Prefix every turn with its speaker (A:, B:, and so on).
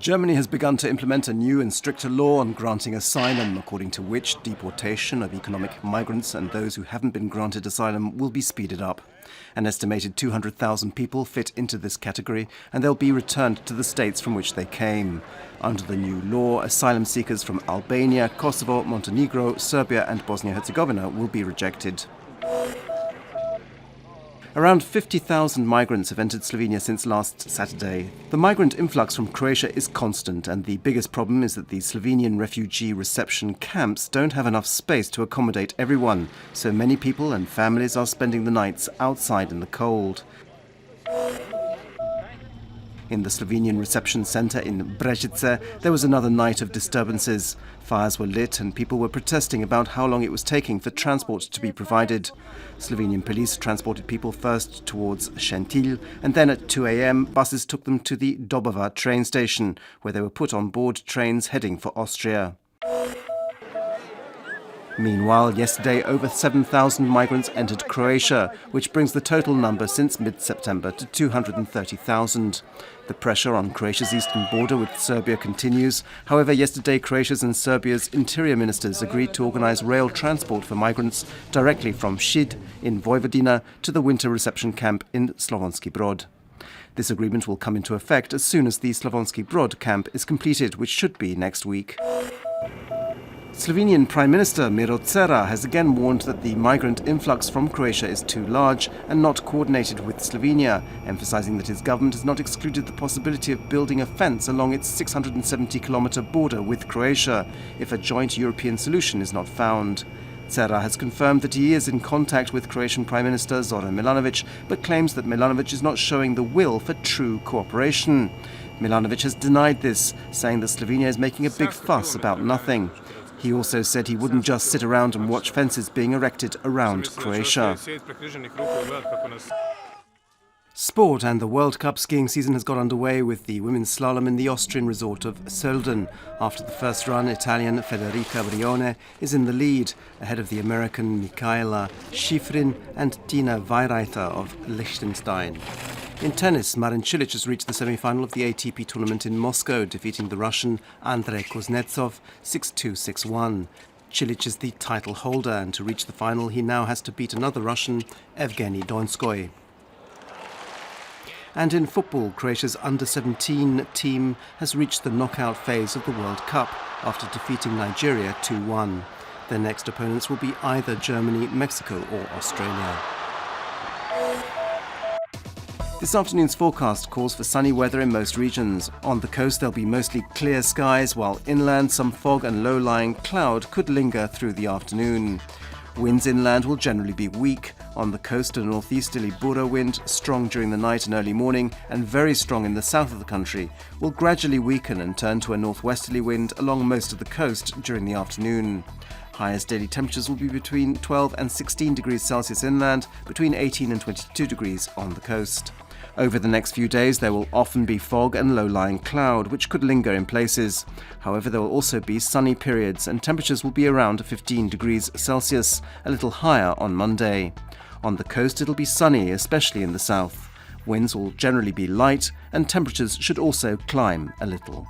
A: Germany has begun to implement a new and stricter law on granting asylum, according to which deportation of economic migrants and those who haven't been granted asylum will be speeded up. An estimated 200,000 people fit into this category, and they'll be returned to the states from which they came. Under the new law, asylum seekers from Albania, Kosovo, Montenegro, Serbia and Bosnia-Herzegovina will be rejected. Around 50,000 migrants have entered Slovenia since last Saturday. The migrant influx from Croatia is constant, and the biggest problem is that the Slovenian refugee reception camps don't have enough space to accommodate everyone, so many people and families are spending the nights outside in the cold. In the Slovenian reception centre in Brežice, there was another night of disturbances. Fires were lit and people were protesting about how long it was taking for transport to be provided. Slovenian police transported people first towards Šentilj, and then at 2 a.m. buses took them to the Dobova train station, where they were put on board trains heading for Austria. Meanwhile, yesterday over 7,000 migrants entered Croatia, which brings the total number since mid-September to 230,000. The pressure on Croatia's eastern border with Serbia continues. However, yesterday Croatia's and Serbia's interior ministers agreed to organize rail transport for migrants directly from Šid in Vojvodina to the winter reception camp in Slavonski Brod. This agreement will come into effect as soon as the Slavonski Brod camp is completed, which should be next week. Slovenian Prime Minister Miro Cerar has again warned that the migrant influx from Croatia is too large and not coordinated with Slovenia, emphasizing that his government has not excluded the possibility of building a fence along its 670-kilometer border with Croatia if a joint European solution is not found. Cerar has confirmed that he is in contact with Croatian Prime Minister Zoran Milanovic, but claims that Milanovic is not showing the will for true cooperation. Milanovic has denied this, saying that Slovenia is making a big fuss about nothing. He also said he wouldn't just sit around and watch fences being erected around Croatia. Sport and the World Cup skiing season has got underway with the women's slalom in the Austrian resort of Sölden. After the first run, Italian Federica Brione is in the lead, ahead of the American Michaela Schifrin and Tina Weireiter of Liechtenstein. In tennis, Marin Cilic has reached the semi-final of the ATP tournament in Moscow, defeating the Russian Andrei Kuznetsov 6-2, 6-1. Cilic is the title holder, and to reach the final he now has to beat another Russian, Evgeny Donskoy. And in football, Croatia's under-17 team has reached the knockout phase of the World Cup after defeating Nigeria 2-1. Their next opponents will be either Germany, Mexico or Australia. This afternoon's forecast calls for sunny weather in most regions. On the coast there'll be mostly clear skies, while inland some fog and low-lying cloud could linger through the afternoon. Winds inland will generally be weak. On the coast, a northeasterly Bura wind, strong during the night and early morning and very strong in the south of the country, will gradually weaken and turn to a northwesterly wind along most of the coast during the afternoon. Highest daily temperatures will be between 12 and 16 degrees Celsius inland, between 18 and 22 degrees on the coast. Over the next few days there will often be fog and low-lying cloud, which could linger in places. However, there will also be sunny periods and temperatures will be around 15 degrees Celsius, a little higher on Monday. On the coast it'll be sunny, especially in the south. Winds will generally be light and temperatures should also climb a little.